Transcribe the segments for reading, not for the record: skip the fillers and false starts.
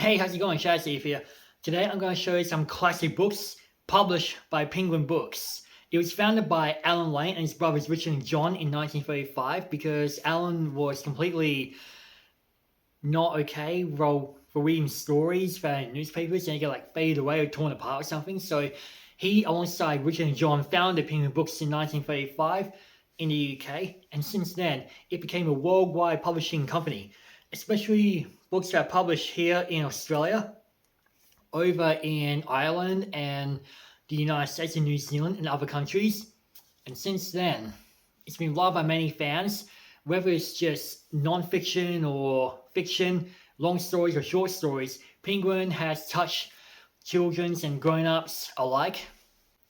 Hey, how's it going? Steve here. Today I'm going to show you some classic books published by Penguin Books. It was founded by Alan Lane and his brothers Richard and John in 1935 because Alan was completely not okay for reading stories found in newspapers and they get like faded away or torn apart or something. So he, alongside Richard and John, founded Penguin Books in 1935 in the UK, and since then it became a worldwide publishing company, especially books that are published here in Australia, over in Ireland and the United States and New Zealand and other countries. And since then, it's been loved by many fans, whether it's just non-fiction or fiction, long stories or short stories. Penguin has touched children's and grown-ups alike.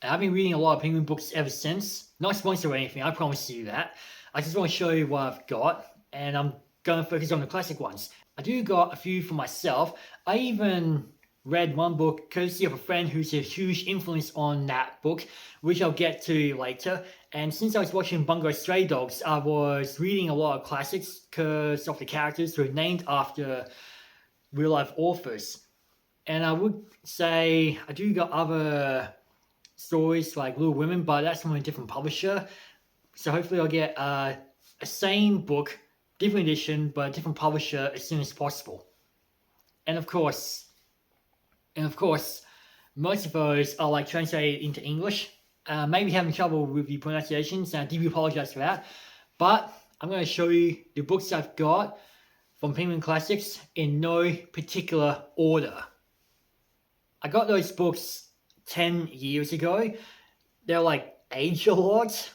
And I've been reading a lot of Penguin books ever since. Not sponsored or anything, I promise you that. I just want to show you what I've got, and I'm going to focus on the classic ones. I do got a few for myself. I even read one book courtesy of a friend who's a huge influence on that book, which I'll get to later. And since I was watching Bungo Stray Dogs, I was reading a lot of classics because of the characters who are named after real-life authors. And I would say I do got other stories like Little Women, but that's from a different publisher. So hopefully I'll get a same book, different edition, but a different publisher as soon as possible. And of course, most of those are like translated into English. Maybe having trouble with the pronunciations, and I do apologize for that. But I'm going to show you the books I've got from Penguin Classics in no particular order. I got those books 10 years ago. They're like aged a lot.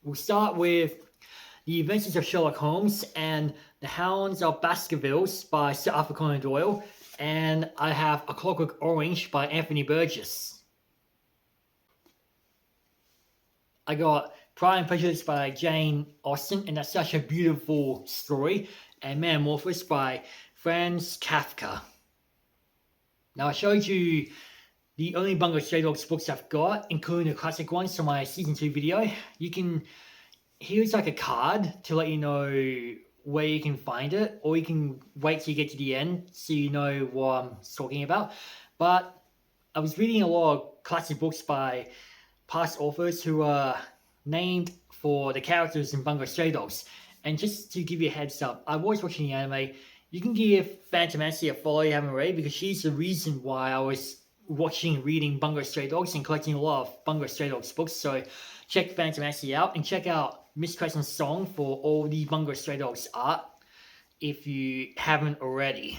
We'll start with The Adventures of Sherlock Holmes and The Hounds of Baskervilles by Sir Arthur Conan Doyle. And I have A Clockwork Orange by Anthony Burgess. I got Pride and Prejudice by Jane Austen, and that's such a beautiful story. And Metamorphosis by Franz Kafka. Now I showed you the only Bungo Stray Dogs books I've got, including the classic ones from my season 2 video. Here's like a card to let you know where you can find it, or you can wait till you get to the end so you know what I'm talking about. But I was reading a lot of classic books by past authors who are named for the characters in Bungo Stray Dogs. And just to give you a heads up, I was watching the anime. You can give Phantomancy a follow if you haven't already, because she's the reason why I was watching and reading Bungo Stray Dogs and collecting a lot of Bungo Stray Dogs books. So check Phantomancy out and check out Miss Crescent's song for all the Bungo Stray Dogs art if you haven't already.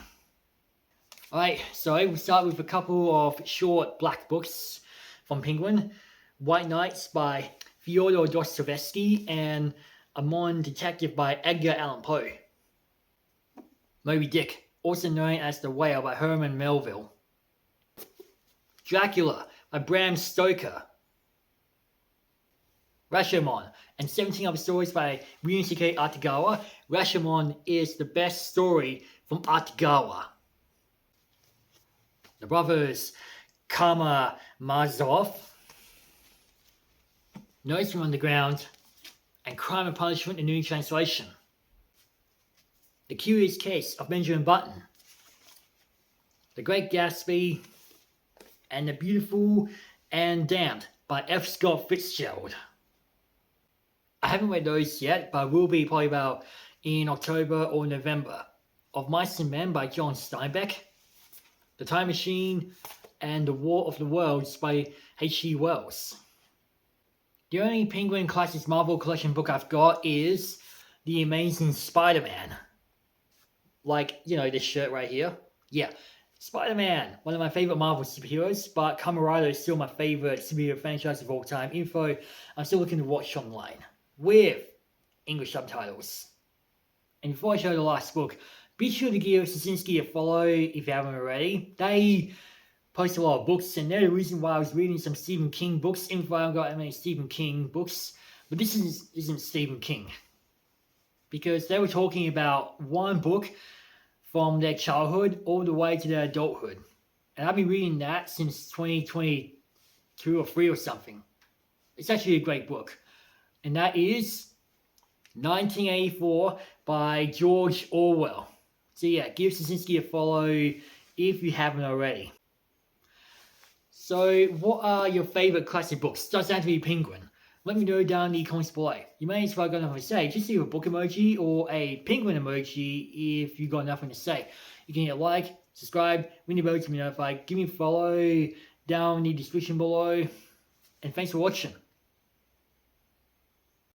Alright, so we'll start with a couple of short black books from Penguin. White Nights by Fyodor Dostoevsky and A Modern Detective by Edgar Allan Poe. Moby Dick, also known as The Whale by Herman Melville. Dracula by Bram Stoker. Rashomon and 17 other stories by Ryusuke Artegawa. Rashomon is the best story from Artegawa. The Brothers Karamazov, Notes from Underground, and Crime and Punishment in New Translation. The Curious Case of Benjamin Button. The Great Gatsby, and The Beautiful and Damned by F. Scott Fitzgerald. I haven't read those yet, but I will be probably about in October or November. Of Mice and Men by John Steinbeck. The Time Machine and The War of the Worlds by H.G. Wells. The only Penguin Classics Marvel Collection book I've got is The Amazing Spider-Man. Like, you know, this shirt right here. Yeah, Spider-Man, one of my favorite Marvel superheroes, but Kamen Rider is still my favorite superhero franchise of all time. Info I'm still looking to watch online with English subtitles. And before I show the last book, be sure to give Szynski a follow if you haven't already. They post a lot of books, and they're the reason why I was reading some Stephen King books. Even though I haven't got that many Stephen King books, but this isn't Stephen King, because they were talking about one book from their childhood all the way to their adulthood, and I've been reading that since 2022 or 3 or something. It's actually a great book, and that is 1984 by George Orwell. So yeah, give Sinsinski a follow if you haven't already. So what are your favorite classic books? Doesn't have to be Penguin. Let me know down in the comments below. You may as well got nothing to say. Just leave a book emoji or a penguin emoji if you got nothing to say. You can hit a like, subscribe, ring the bell to be notified, give me a follow down in the description below. And thanks for watching.